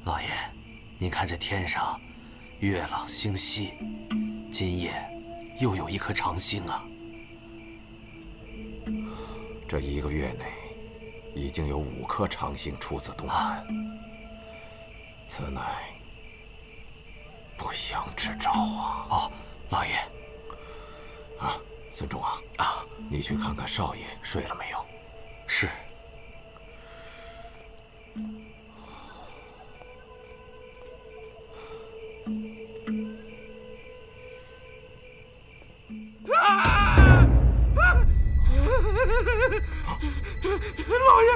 老爷，您看这天上月朗星稀，今夜又有一颗长星啊！这1个月内，已经有5颗长星出自东南，此乃不祥之兆啊！哦，老爷，孙仲啊，你去看看少爷睡了没有？是。老爷，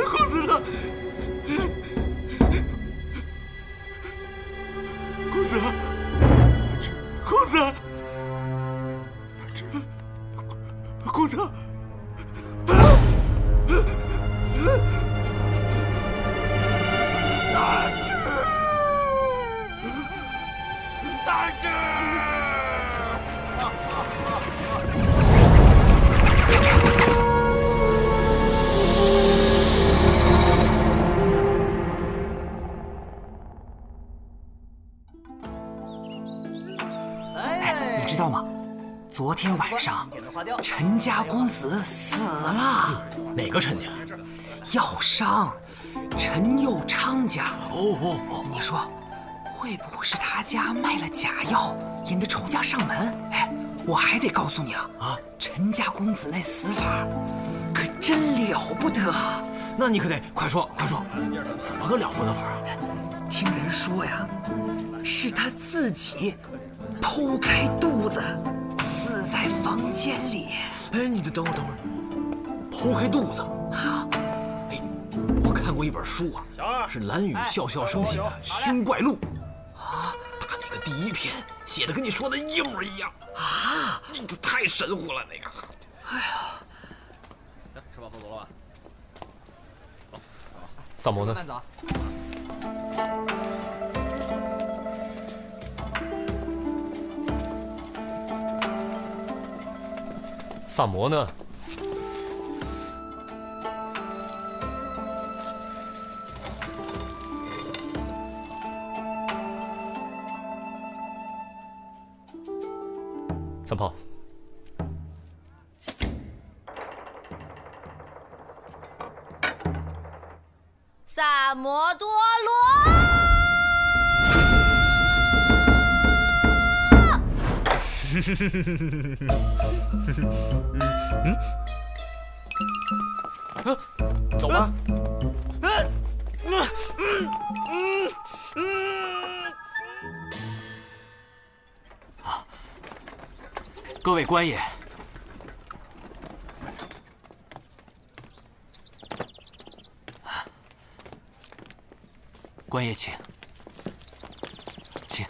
公子呢？公子，公子，公子，大志，大志。知道吗？昨天晚上，陈家公子死了。哪个陈家？药商陈佑昌家。你说，会不会是他家卖了假药，引得仇家上门？哎，我还得告诉你啊，陈家公子那死法，可真了不得。那你可得快说，快说，怎么个了不得法啊？听人说呀，是他自己剖开肚子，死在房间里。哎，你等会儿，剖开肚子啊！哎，我看过一本书啊，是蓝宇笑笑生写的《熏怪录》啊，他那个第1篇写的跟你说的一模一样啊，你太神乎了那个。哎呀，吃饱喝足了吧？萨摩呢？慢走。萨摩呢？三炮，萨摩多罗。走吧。各位官爷，官爷请，请。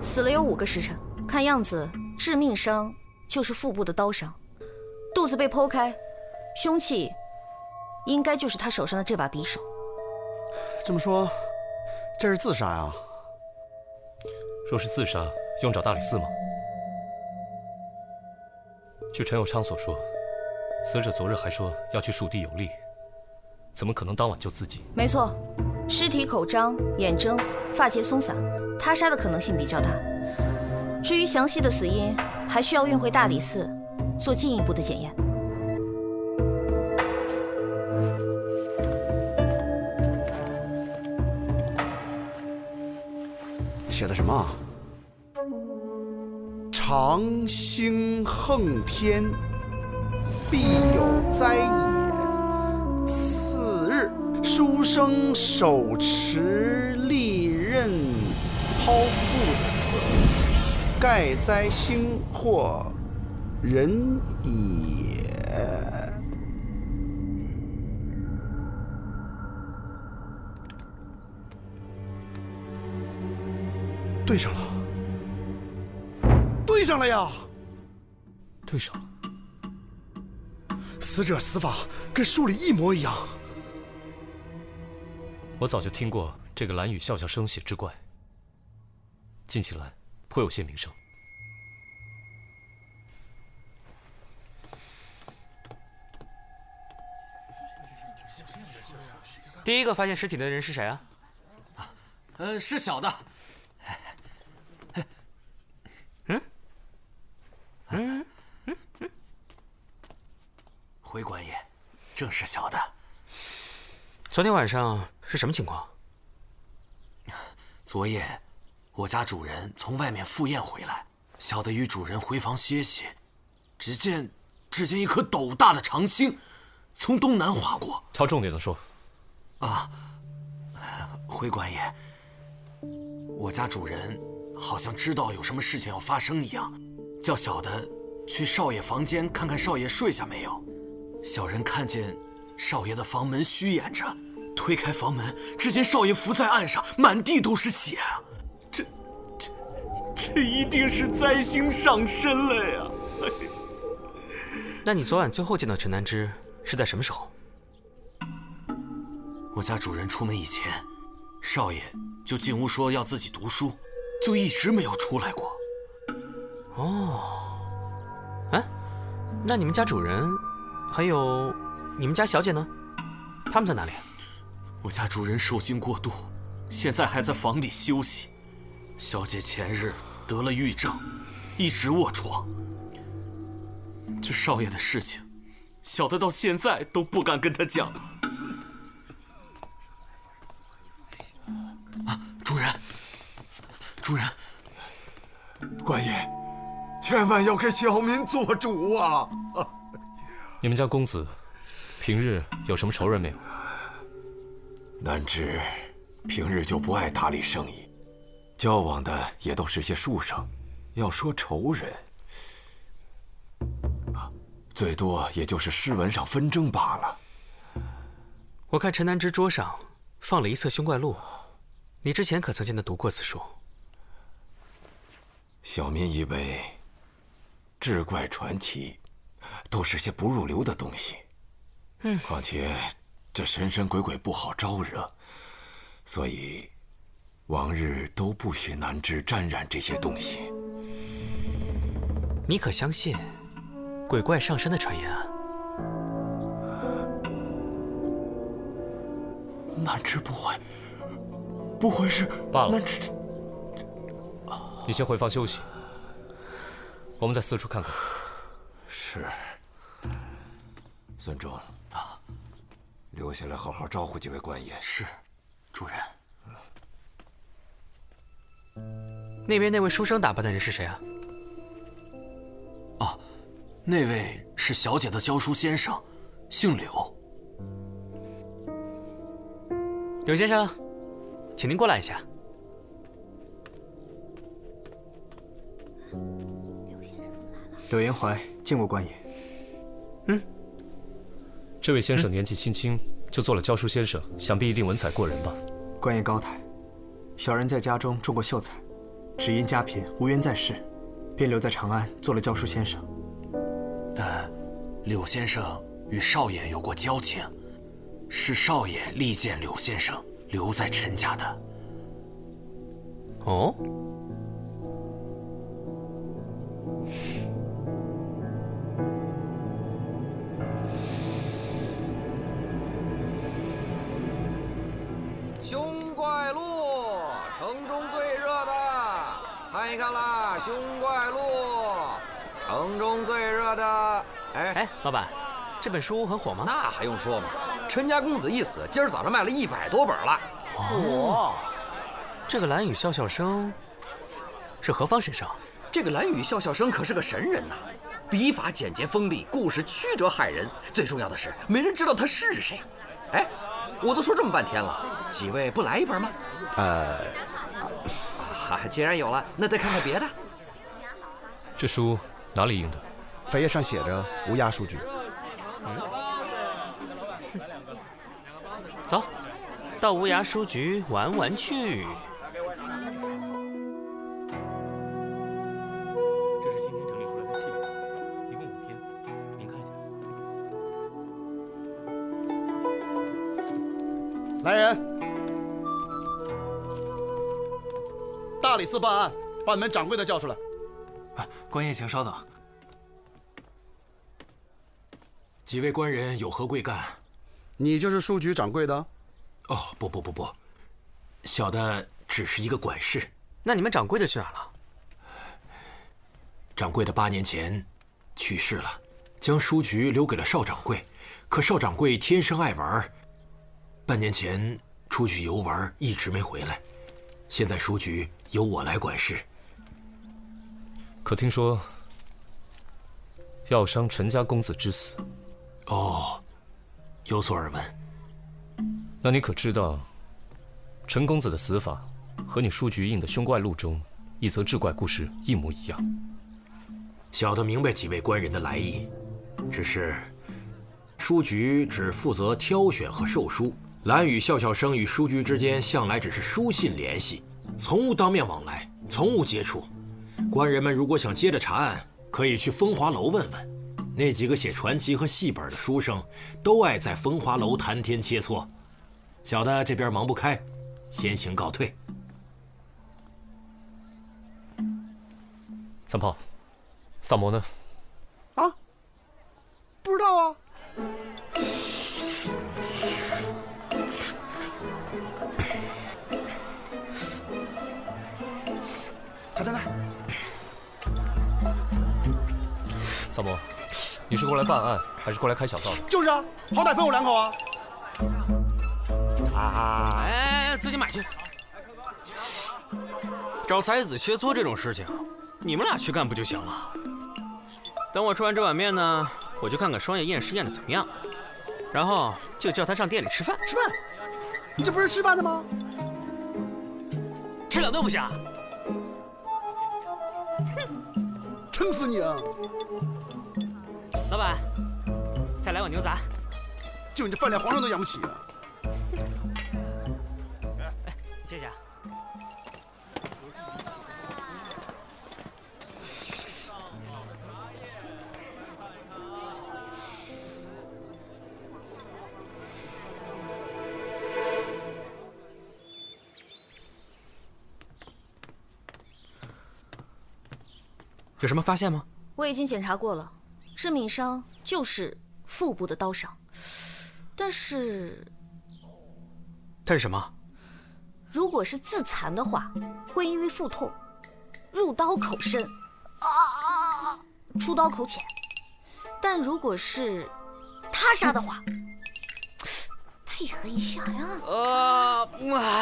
死了有5个时辰，看样子致命伤就是腹部的刀伤，肚子被剖开，凶器应该就是他手上的这把匕首。这么说，这是自杀呀？若是自杀，用找大理寺吗？据陈友昌所说，死者昨日还说要去蜀地游历，怎么可能当晚就自尽？没错，尸体口张、眼睁、发结松散，他杀的可能性比较大。至于详细的死因，还需要运回大理寺做进一步的检验。写的什么啊？长星横天，必有灾也。次日，书生手持利刃，剖腹死，盖灾星或人也。对上了，对上了呀！对上了。死者死法跟书里一模一样。我早就听过这个蓝雨笑笑生血之怪，近起来颇有些名声。第一个发现尸体的人是谁啊？是小的。回官爷，正是小的。昨天晚上是什么情况？昨夜，我家主人从外面赴宴回来，小的与主人回房歇息，只见一颗斗大的长星从东南划过。挑重点的说。回官爷，我家主人好像知道有什么事情要发生一样，叫小的去少爷房间看看少爷睡下没有。小人看见少爷的房门虚掩着，推开房门，只见少爷伏在岸上，满地都是血啊！这一定是灾星上身了呀！那你昨晚最后见到陈南之是在什么时候？我家主人出门以前，少爷就进屋说要自己读书，就一直没有出来过。那你们家主人，还有你们家小姐呢？他们在哪里？我家主人受惊过度，现在还在房里休息。小姐前日得了郁症，一直卧床。这少爷的事情，小的到现在都不敢跟他讲。主人，官爷，千万要给小民做主啊！你们家公子平日有什么仇人没有？南之平日就不爱打理生意，交往的也都是些书生。要说仇人，最多也就是诗文上纷争罢了。我看陈南之桌上放了一册《凶怪录》，你之前可曾见他读过此书？小民以为志怪传奇都是些不入流的东西，况且这神神鬼鬼不好招惹，所以往日都不许南之沾染这些东西。你可相信鬼怪上身的传言啊？南之不会是罢了。南之？你先回房休息，我们再四处看看。是。孙仲，留下来好好招呼几位官爷。是，主人。那边那位书生打扮的人是谁啊？那位是小姐的教书先生，姓柳。柳先生，请您过来一下。柳延怀见过官爷。这位先生年纪轻轻就做了教书先生，想必一定文采过人吧？官爷高抬，小人在家中种过秀才，只因家贫无缘在世，便留在长安做了教书先生。柳先生与少爷有过交情，是少爷力荐柳先生留在陈家的。哦。凶怪录，城中最热的，看一看啦！凶怪录，城中最热的。哎，老板，这本书很火吗？那还用说吗？陈家公子一死，今儿早上卖了100多本了。哦，这个蓝雨笑笑生是何方神圣？这个蓝雨笑笑生可是个神人呐，笔法简洁锋利，故事曲折骇人，最重要的是没人知道他是谁。哎，我都说这么半天了，几位不来一本吗？既然有了，那再看看别的。这书哪里印的？扉页上写着无涯书局。走，到无涯书局玩玩去。这是今天整理出来的系列，一共5篇，您看一下。来人，大理寺办案，把你们掌柜的叫出来。官爷，请稍等。几位官人有何贵干？你就是书局掌柜的？哦，不，小的只是一个管事。那你们掌柜的去哪了？掌柜的8年前去世了，将书局留给了邵掌柜。可邵掌柜天生爱玩，半年前出去游玩，一直没回来。现在书局由我来管事。可听说药商陈家公子之死？哦，有所耳闻。那你可知道，陈公子的死法和你书局印的《凶怪录》中一则志怪故事一模一样？小的明白几位官人的来意，只是书局只负责挑选和售书，蓝雨笑笑生与书局之间向来只是书信联系，从无当面往来，从无接触。官人们如果想接着查案，可以去风华楼问问，那几个写传奇和戏本的书生都爱在风华楼谈天切磋。小的这边忙不开，先行告退。三炮，萨摩呢？啊？不知道啊。他在那儿。萨摩，你是过来办案，还是过来开小灶的？就是啊，好歹分我2口啊。哎，自己买去。找才子切磋这种事情，你们俩去干不就行了？等我吃完这碗面呢，我去看看双叶验尸验的怎么样，然后就叫他上店里吃饭。吃饭？你这不是吃饭的吗？吃2顿不行？哼，撑死你啊！老板，再来碗牛杂。就你这饭量，皇上都养不起啊！哎，谢谢啊。有什么发现吗？我已经检查过了，致命伤就是腹部的刀伤，但是，它是什么？如果是自残的话，会因为腹痛，入刀口深，出刀口浅；但如果是他杀的话，配合一下呀，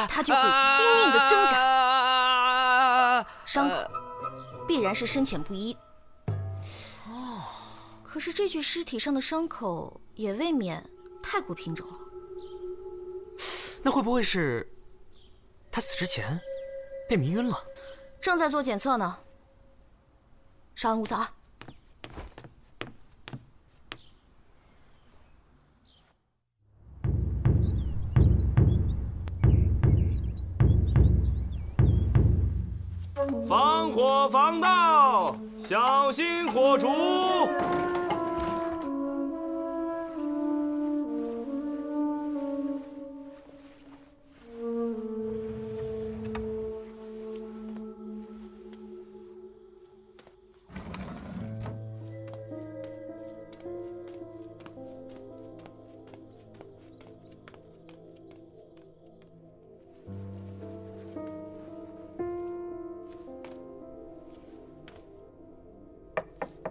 他就会拼命的挣扎，伤口必然是深浅不一。可是这具尸体上的伤口也未免太过平整了。那会不会是他死之前被迷晕了？正在做检测呢。稍安勿躁啊。防火防盗，小心火烛。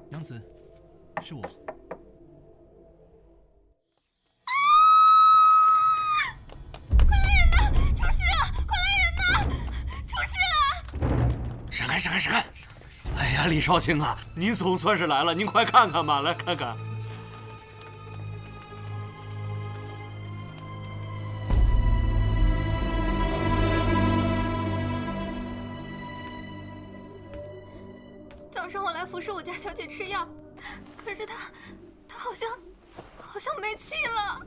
娘子，是我。快来人呐！出事了！快来人呐！出事了！闪开！闪开！闪开！哎呀，李少卿啊，您总算是来了，您快看看吧，来看看。早上我来服侍我家小姐吃药，可是她好像没气了。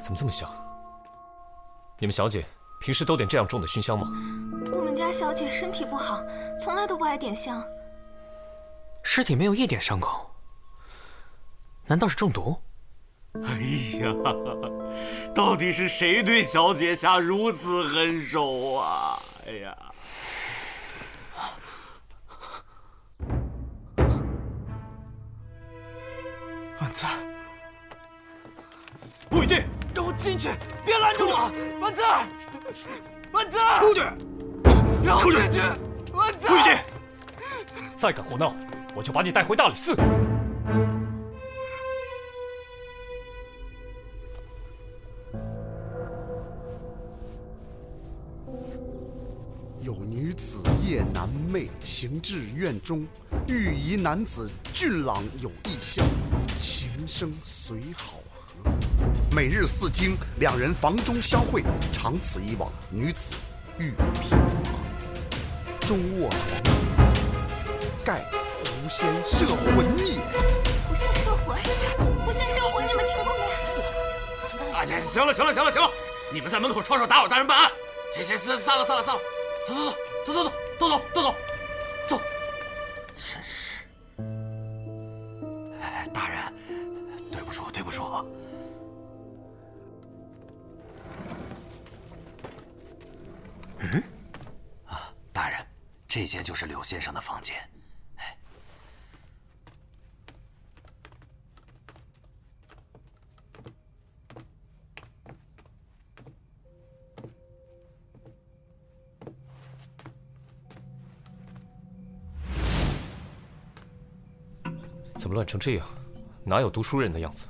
怎么这么香？你们小姐平时都点这样重的熏香吗？我们家小姐身体不好，从来都不爱点香。尸体没有一点伤口，难道是中毒？哎呀，到底是谁对小姐下如此狠手啊？哎呀！万子，陆宇俊，让我进去，别拦住我！万子，万子，出去！让我进去！万子，陆宇俊，再敢胡闹，我就把你带回大理寺。有女子夜难寐，行至院中，遇一男子俊朗有异香，情生随好合。每日4经，两人房中相会，长此以往，女子欲偏乏，终卧床死。盖狐仙摄魂也。狐仙摄魂，狐仙摄魂，你们听过没？啊，行了，你们在门口吵吵打扰大人办案。行，散了，走，真是，哎，大人，对不住。大人，这间就是柳先生的房间。哎，怎么乱成这样？哪有读书人的样子？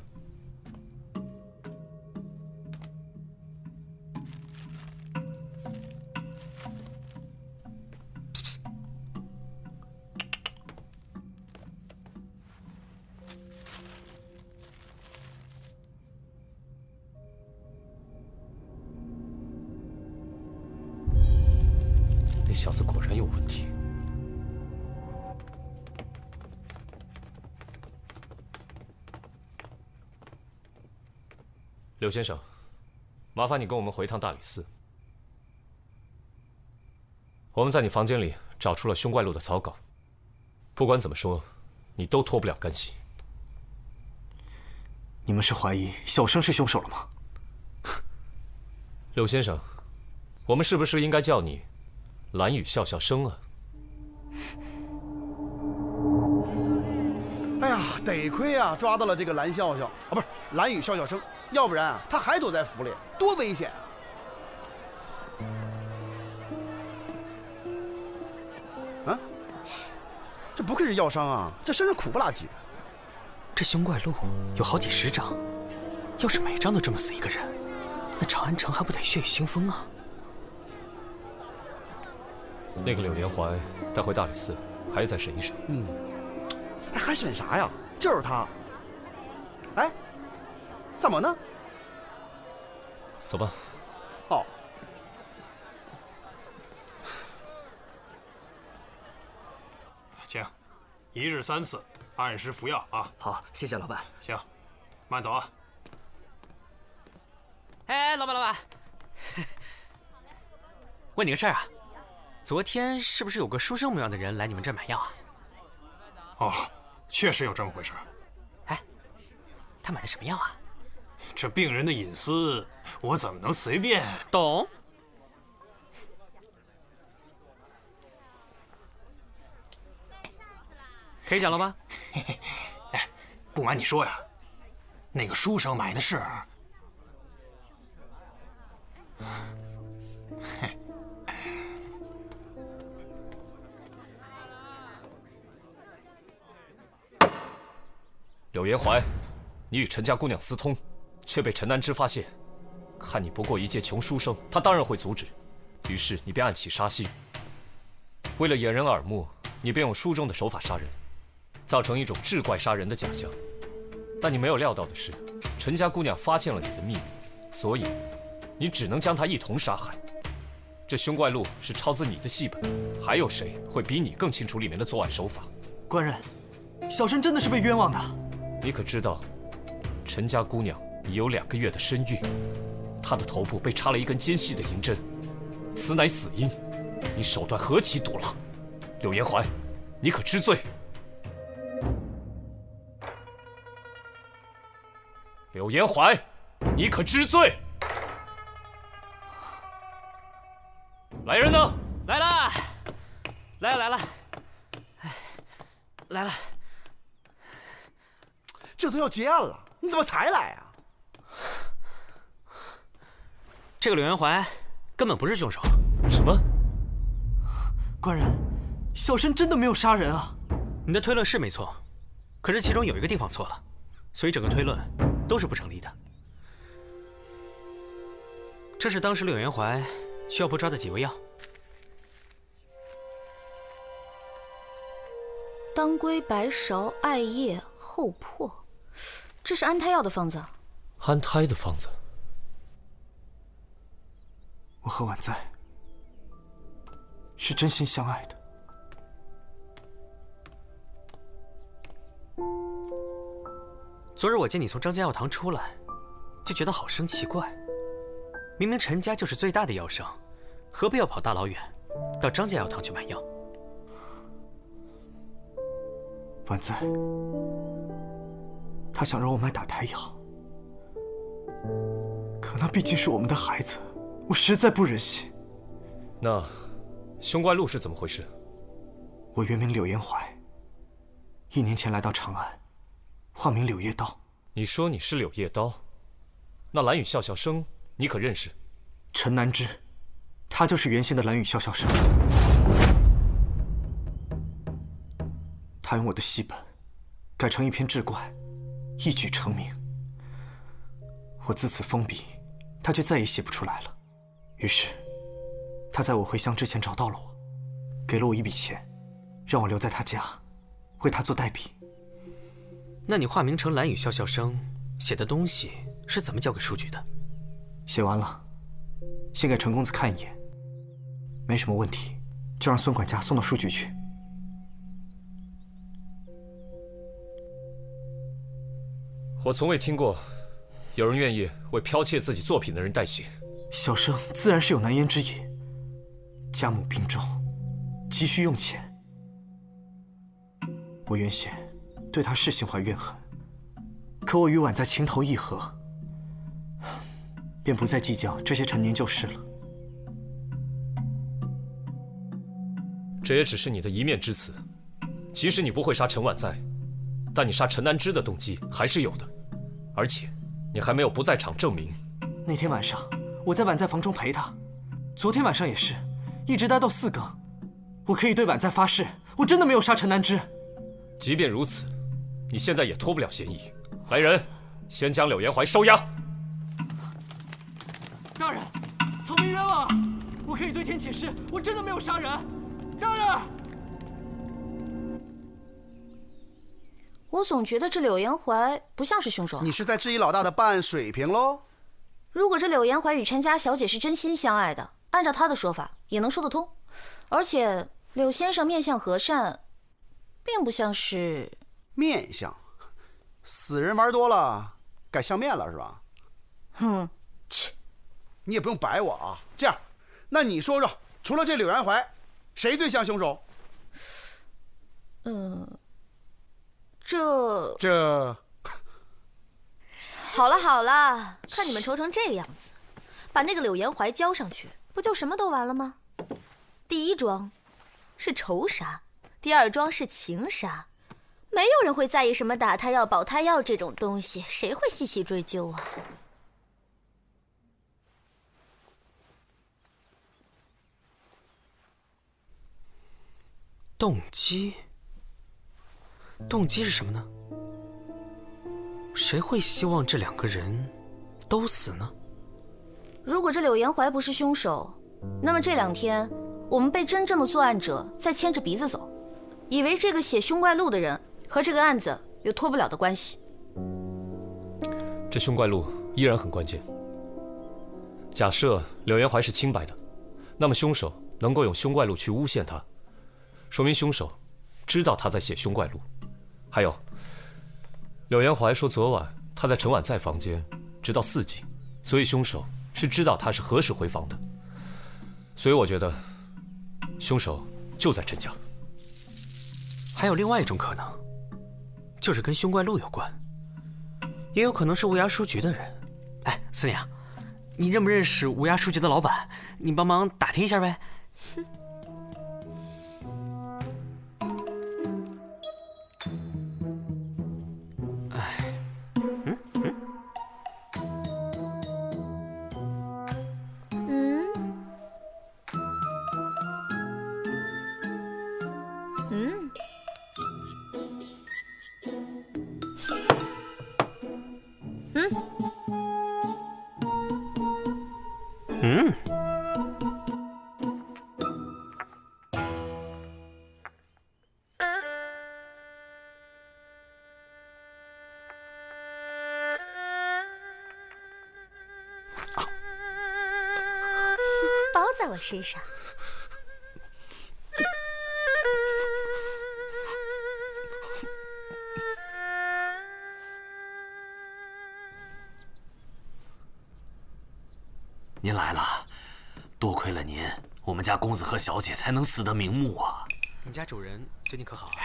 那小子果然有问题。柳先生，麻烦你跟我们回趟大理寺。我们在你房间里找出了凶怪录的草稿，不管怎么说，你都脱不了干系。你们是怀疑小生是凶手了吗？柳先生，我们是不是应该叫你蓝雨笑笑生啊？哎呀，得亏啊，抓到了这个蓝笑笑啊，不是蓝雨笑笑生，要不然啊，他还躲在府里，多危险啊！啊，这不愧是药商啊，这身上苦不拉几的。这凶怪录有好几10章，要是每章都这么死一个人，那长安城还不得血雨腥风啊？那个柳连怀带回大理寺，还在审一审。哎，还审啥呀？就是他。哎，怎么呢？走吧。哦。请，1日3次，按时服药啊。好，谢谢老板。行，慢走啊。哎，老板，问你个事儿啊，昨天是不是有个书生模样的人来你们这儿买药啊？哦，确实有这么回事。哎，他买的什么药啊？这病人的隐私，我怎么能随便？懂。可以讲了吧？哎，不瞒你说呀，那个书生买的是……柳延怀，你与陈家姑娘私通，却被陈南之发现。看你不过一介穷书生，他当然会阻止。于是你便暗起杀心。为了掩人耳目，你便用书中的手法杀人，造成一种志怪杀人的假象。但你没有料到的是，陈家姑娘发现了你的秘密，所以你只能将她一同杀害。这凶怪录是抄自你的戏本，还有谁会比你更清楚里面的作案手法？官人，小生真的是被冤枉的。你可知道，陈家姑娘已有2个月的身孕，她的头部被插了一根尖细的银针，此乃死因，你手段何其毒辣！柳延怀，你可知罪？柳延怀，你可知罪？来人呢？来了，来了，来了。这都要结案了，你怎么才来啊？这个柳延怀根本不是凶手。什么？官人，小生真的没有杀人啊！你的推论是没错，可是其中有一个地方错了，所以整个推论都是不成立的。这是当时柳延怀需要不抓的几味药。当归、白芍、艾叶、厚朴，这是安胎药的方子。安胎的方子。我和婉在是真心相爱的。昨日我见你从张家药堂出来，就觉得好生奇怪。明明陈家就是最大的药商，何必要跑大老远到张家药堂去买药？婉在，他想让我买打胎药，可那毕竟是我们的孩子，我实在不忍心。那凶怪路是怎么回事？我原名柳延怀，1年前来到长安，化名柳叶刀。你说你是柳叶刀，那蓝雨笑笑生你可认识？陈南之，他就是原先的蓝雨笑笑生。他用我的戏本改成一篇志怪，一举成名。我自此封笔，他就再也写不出来了。于是，他在我回乡之前找到了我，给了我一笔钱，让我留在他家，为他做代笔。那你化名成蓝雨笑笑生，写的东西是怎么交给书局的？写完了，先给陈公子看一眼，没什么问题，就让孙管家送到书局去。我从未听过有人愿意为剽窃自己作品的人代写。小生自然是有难言之隐，家母病重，急需用钱。我原先对他是心怀怨恨，可我与婉在情投意合，便不再计较这些陈年旧事了。这也只是你的一面之词。即使你不会杀陈婉在，但你杀陈南之的动机还是有的，而且你还没有不在场证明。那天晚上我在婉在房中陪他，昨天晚上也是，一直待到4更。我可以对婉在发誓，我真的没有杀陈南之。即便如此，你现在也脱不了嫌疑。来人，先将柳延怀收押。大人，草民冤枉！我可以对天起誓，我真的没有杀人。大人，我总觉得这柳延怀不像是凶手。你是在质疑老大的办案水平喽？如果这柳延怀与陈家小姐是真心相爱的，按照他的说法也能说得通。而且柳先生面相和善，并不像是面相。死人玩多了，改相面了是吧？切，你也不用白我啊。这样，那你说说，除了这柳延怀，谁最像凶手？这。好了好了，看你们愁成这样子，把那个柳延怀交上去，不就什么都完了吗？第一桩是仇杀，第二桩是情杀，没有人会在意什么打胎药、保胎药这种东西，谁会细细追究啊？动机是什么呢？谁会希望这2个人都死呢？如果这柳延怀不是凶手，那么这2天我们被真正的作案者在牵着鼻子走，以为这个写凶怪录的人和这个案子有脱不了的关系。这凶怪录依然很关键。假设柳延怀是清白的，那么凶手能够用凶怪录去诬陷他，说明凶手知道他在写凶怪录。还有，柳延怀说昨晚他在陈婉在房间直到4更，所以凶手是知道他是何时回房的。所以我觉得，凶手就在陈家。还有另外一种可能，就是跟凶怪路有关，也有可能是乌鸦书局的人。哎，思念，你认不认识乌鸦书局的老板？你帮忙打听一下呗。包在我身上。您来了，多亏了您，我们家公子和小姐才能死得瞑目啊。你家主人最近可好了？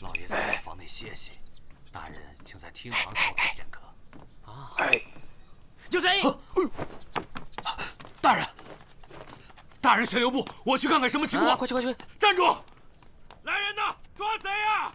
老爷在房内歇息，大人请在厅堂稍等片刻。啊！有贼！大人，大人先留步，我去看看什么情况。快去快去！站住！来人呐，抓贼呀！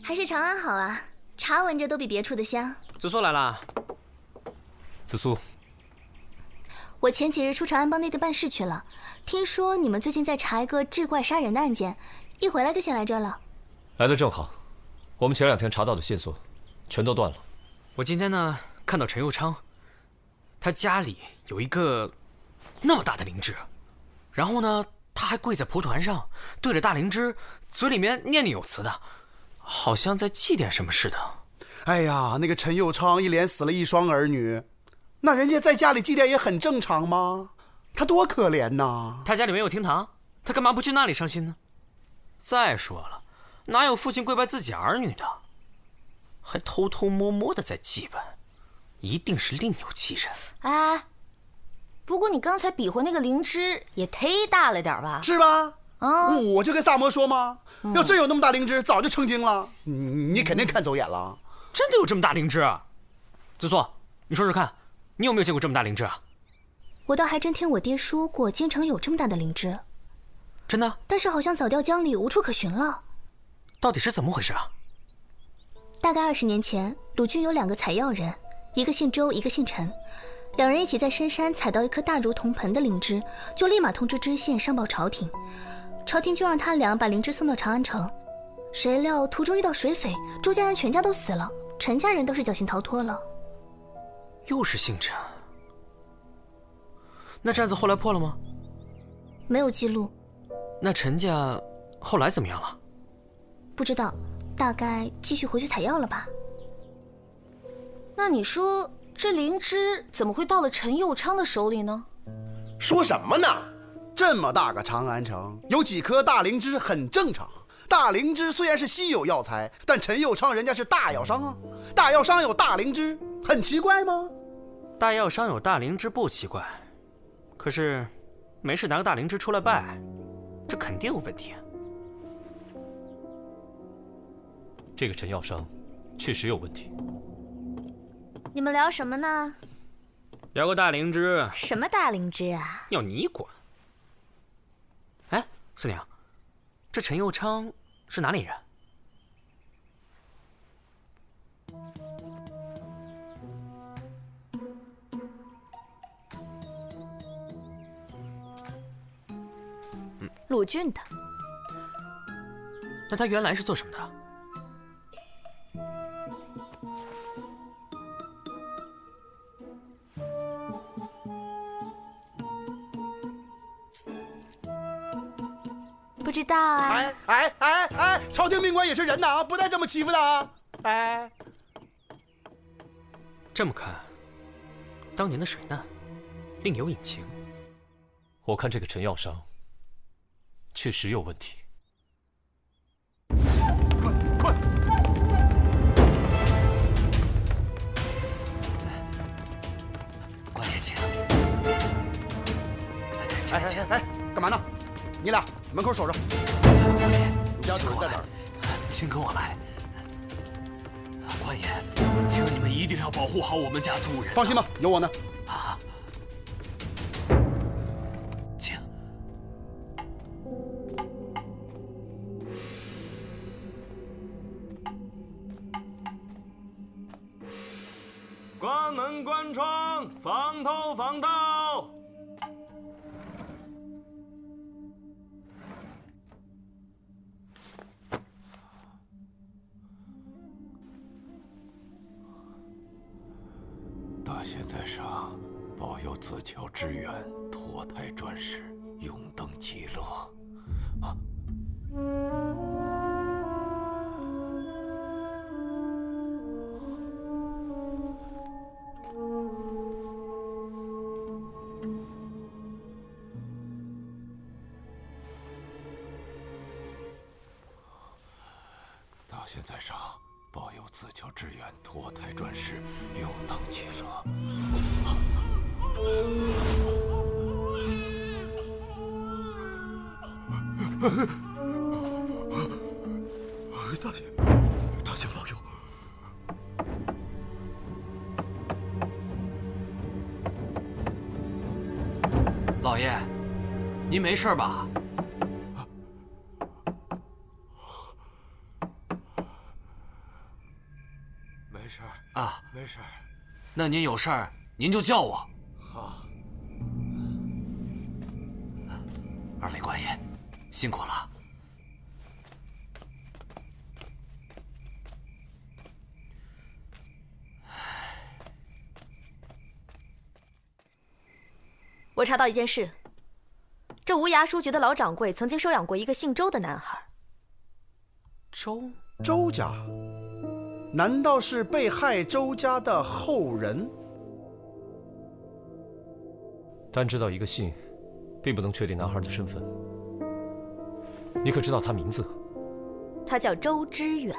还是长安好啊，茶闻着都比别处的香。子苏来了。子苏，我前几日出长安帮内的办事去了，听说你们最近在查一个志怪杀人的案件，一回来就先来这儿了。来得正好，我们前2天查到的线索全都断了。我今天呢看到陈佑昌，他家里有一个那么大的灵芝，然后呢他还跪在蒲团上，对着大灵芝，嘴里面念念有词的，好像在祭奠什么似的。哎呀，那个陈佑昌一连死了1双儿女，那人家在家里祭奠也很正常吗？他多可怜呐！他家里没有厅堂，他干嘛不去那里伤心呢？再说了，哪有父亲跪拜自己儿女的？还偷偷摸摸的在祭拜，一定是另有其人。哎，不过你刚才比划那个灵芝也忒大了点吧？是吧？啊，我就跟萨摩说嘛，要真有那么大灵芝，早就成精了。你肯定看走眼了。真的有这么大灵芝啊？子苏，你说说看，你有没有见过这么大灵芝啊？我倒还真听我爹说过，京城有这么大的灵芝。真的？但是好像早掉江里，无处可寻了。到底是怎么回事啊？大概20年前，鲁郡有2个采药人，一个姓周，一个姓陈。2人一起在深山采到一颗大如铜盆的灵芝，就立马通知知县上报朝廷。朝廷就让他俩把灵芝送到长安城。谁料途中遇到水匪，周家人全家都死了，陈家人倒是侥幸逃脱了。又是姓陈。那这案子后来破了吗？没有记录。那陈家后来怎么样了？不知道，大概继续回去采药了吧。那你说这灵芝怎么会到了陈佑昌的手里呢？说什么呢？这么大个长安城，有几颗大灵芝很正常。大灵芝虽然是稀有药材，但陈佑昌人家是大药商啊，大药商有大灵芝，很奇怪吗？大药商有大灵芝不奇怪，可是没事拿个大灵芝出来拜，这肯定有问题。这个陈药商确实有问题。你们聊什么呢？聊个大灵芝。什么大灵芝啊？要你管？哎，四娘，这陈佑昌是哪里人？鲁郡的。那他原来是做什么的？不知道啊。朝廷命官也是人呐，不带这么欺负的啊！哎，这么看，当年的水难另有隐情。我看这个陈药商确实有问题。快！官爷请。干嘛呢？你俩门口守着。官爷，你家主人在哪儿？请跟我来。官爷，请你们一定要保护好我们家主人。放心吧，有我呢。啊，请。关门关窗，防偷防盗。大仙在上，保佑子乔之远，脱胎转世，永登极乐。啊！大仙在上，保佑子乔之远，脱胎转世，永登极乐。大仙保佑！老爷，您没事吧？没事啊，没事。那您有事儿，您就叫我。好。二位官爷，辛苦了。我查到一件事，这无涯书局的老掌柜曾经收养过一个姓周的男孩。周家？难道是被害周家的后人？单知道一个姓，并不能确定男孩的身份。你可知道他名字？他叫周之远。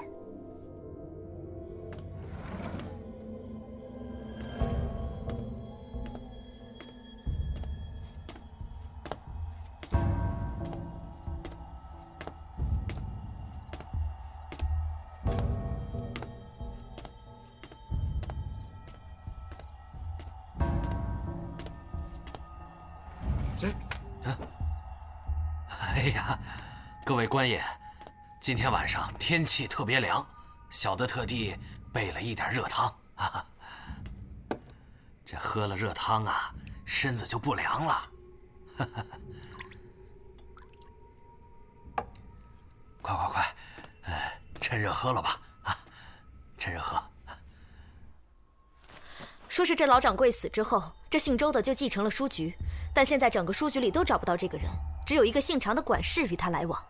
谁？哎呀，各位官爷，今天晚上天气特别凉，小的特地备了一点热汤啊。这喝了热汤啊，身子就不凉了。快，趁热喝了吧啊！趁热喝。说是这老掌柜死之后，这姓周的就继承了书局，但现在整个书局里都找不到这个人，只有一个姓常的管事与他来往。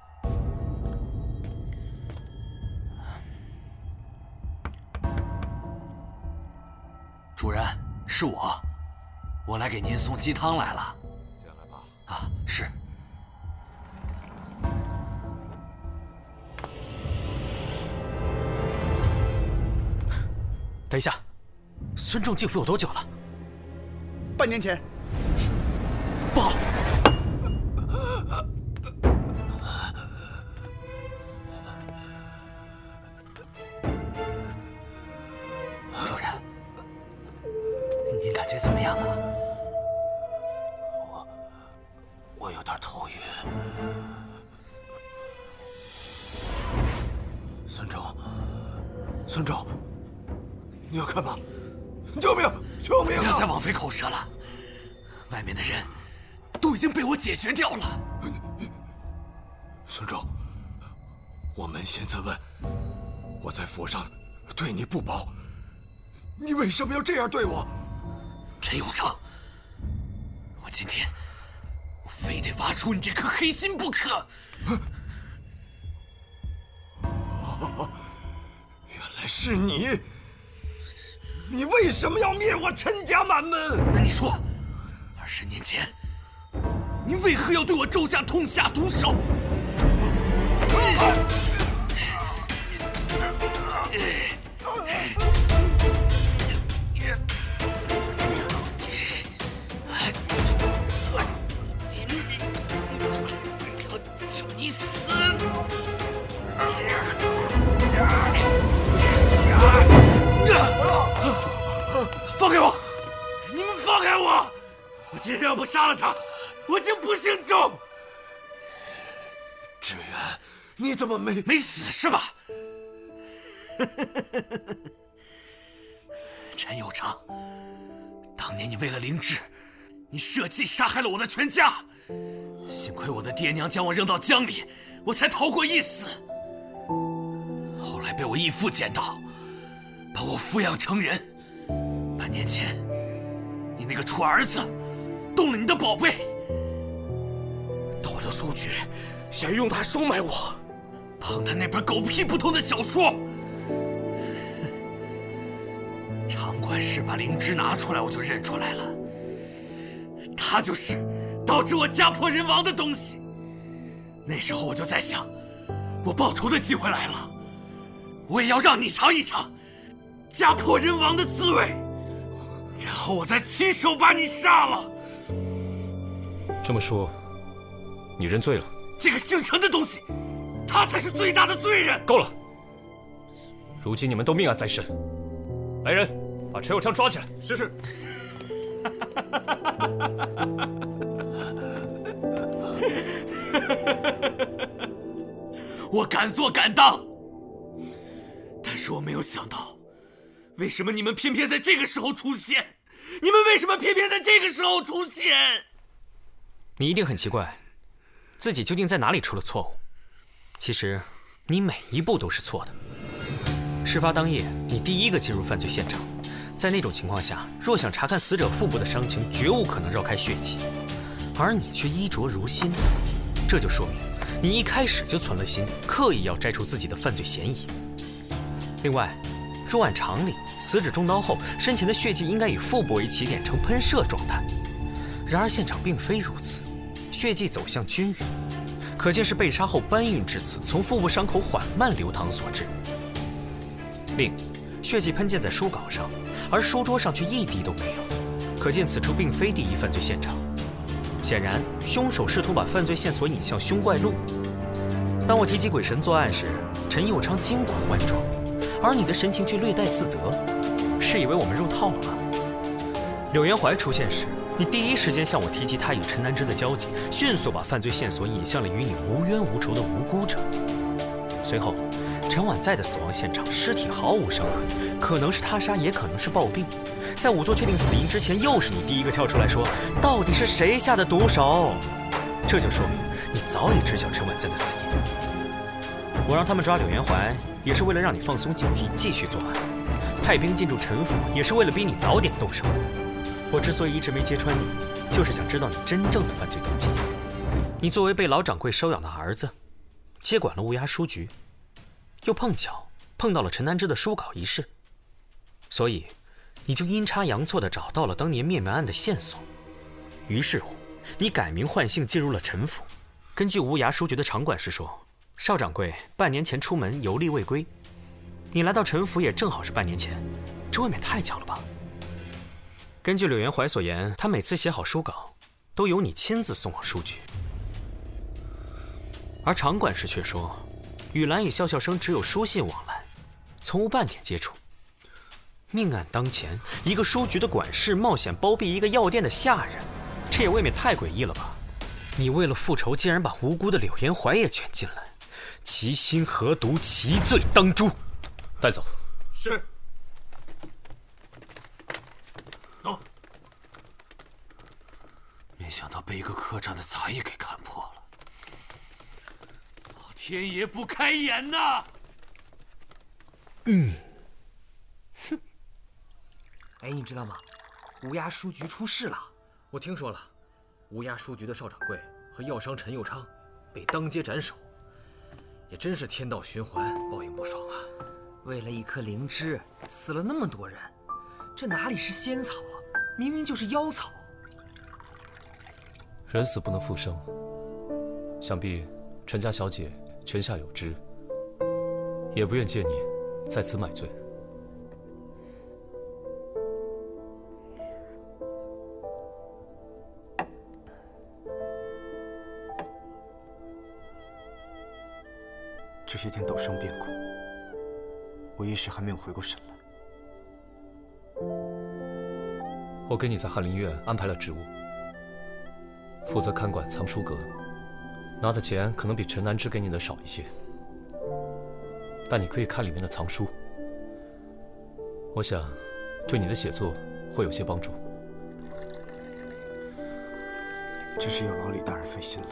主人，是我来给您送鸡汤来了。进来吧。啊，是。等一下，孙仲进府有多久了？半年前。不好！主人，您感觉怎么样啊？我有点头晕。孙仲，你要干嘛？救命！救命！不要再枉费口舌了，外面的人都已经被我解决掉了。孙仲，我扪心自问，我在府上对你不薄，你为什么要这样对我？陈有昌，我今天非得挖出你这颗黑心不可！原来是你！你为什么要灭我陈家满门？那你说，20年前，你为何要对我周家痛下毒手？求你死！放开我！你们放开我！我今天要不杀了他，我就不姓周。志远，你怎么没死是吧？陈有昌，当年你为了灵芝，你设计杀害了我的全家。幸亏我的爹娘将我扔到江里，我才逃过一死。后来被我义父捡到，把我抚养成人。半年前，你那个臭儿子动了你的宝贝，盗了书局，想用它收买我。碰他那本狗屁不通的小说。常管事把灵芝拿出来，我就认出来了，他就是导致我家破人亡的东西。那时候我就在想，我报仇的机会来了，我也要让你尝一尝家破人亡的滋味，然后我再亲手把你杀了。这么说，你认罪了？这个姓陈的东西，他才是最大的罪人。够了！如今你们都命案在身，来人，把陈有昌抓起来。是。我敢做敢当，但是我没有想到，为什么你们偏偏在这个时候出现？你们为什么偏偏在这个时候出现？你一定很奇怪，自己究竟在哪里出了错误？其实，你每一步都是错的。事发当夜，你第一个进入犯罪现场，在那种情况下，若想查看死者腹部的伤情，绝无可能绕开血迹，而你却衣着如新，这就说明你一开始就存了心，刻意要摘除自己的犯罪嫌疑。另外，若按常理，死者中刀后，身前的血迹应该以腹部为起点呈喷射状态，然而现场并非如此，血迹走向均匀，可见是被杀后搬运至此，从腹部伤口缓慢流淌所致。另，血迹喷溅在书稿上，而书桌上却一滴都没有，可见此处并非第一犯罪现场。显然，凶手试图把犯罪线索引向凶怪路。当我提及鬼神作案时，陈佑昌金管万状，而你的神情却略带自得，是以为我们入套了吗？柳元怀出现时，你第一时间向我提及他与陈南之的交集，迅速把犯罪线索引向了与你无冤无仇的无辜者。随后，陈婉在的死亡现场，尸体毫无伤痕，可能是他杀，也可能是暴毙。在仵作确定死因之前，又是你第一个跳出来说，到底是谁下的毒手？这就说明你早已知晓陈婉在的死因。我让他们抓柳元怀，也是为了让你放松警惕，继续作案；派兵进驻陈府，也是为了逼你早点动手。我之所以一直没揭穿你，就是想知道你真正的犯罪动机。你作为被老掌柜收养的儿子，接管了乌鸦书局，又碰巧碰到了陈南之的书稿一事，所以你就阴差阳错地找到了当年灭门案的线索。于是乎，你改名换姓进入了陈府。根据无涯书局的场管事说，邵掌柜半年前出门游历未归，你来到陈府也正好是半年前，这未免太巧了吧？根据柳元怀所言，他每次写好书稿，都由你亲自送往书局。而场管事却说，雨兰与笑笑生只有书信往来，从无半点接触。命案当前，一个书局的管事冒险包庇一个药店的下人，这也未免太诡异了吧？你为了复仇，竟然把无辜的柳元怀也卷进来，其心何毒，其罪当诛。带走。是。走。没想到被一个客栈的杂役给看破了，老天爷不开眼呐！哎，你知道吗？乌鸦书局出事了。我听说了，乌鸦书局的邵掌柜和药商陈佑昌被当街斩首。也真是天道循环，报应不爽啊！为了一颗灵芝，死了那么多人，这哪里是仙草啊，明明就是妖草。人死不能复生，想必陈家小姐泉下有知，也不愿见你在此买醉。这些天陡生变故，我一时还没有回过神来。我给你在翰林院安排了职务，负责看管藏书阁，拿的钱可能比陈南之给你的少一些，但你可以看里面的藏书，我想对你的写作会有些帮助。真是要劳李大人费心了。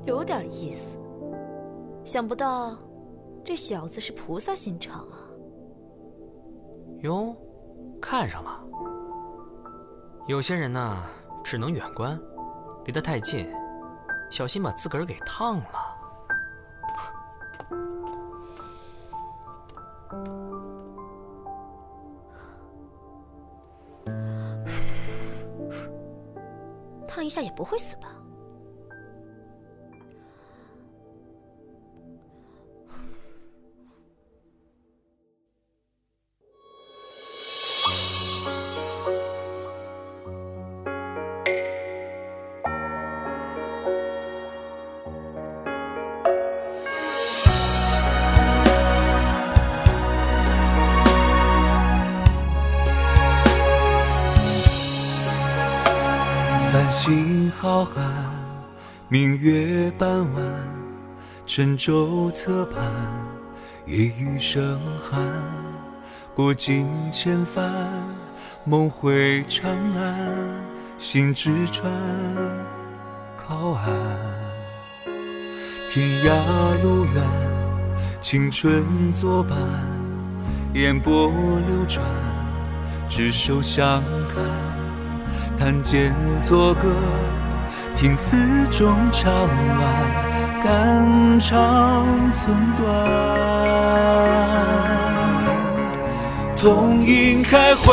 有点意思，想不到这小子是菩萨心肠啊！哟，看上了。有些人呢，只能远观，离得太近，小心把自个儿给烫了。烫一下也不会死吧？繁星浩瀚，明月半弯，沉舟侧畔，夜雨声寒。过尽千帆，梦回长安，行至川靠岸。天涯路远，青春作伴，烟波流转，执手相看。弹剑作歌，听丝中唱完，肝肠寸断。同饮开怀，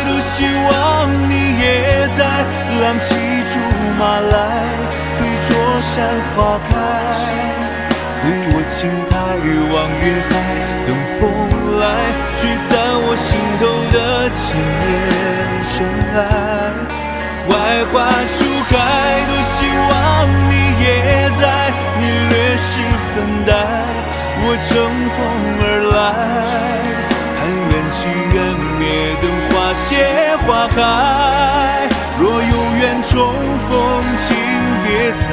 多希望你也在，浪迹竹马来，对桌山花开。醉我青苔，望云海，等风来，吹散我心头的千年尘埃。槐花初开，多希望你也在，你略施粉黛，我乘风而来。但愿祈愿灭，等花谢花开。若有缘重逢，请别再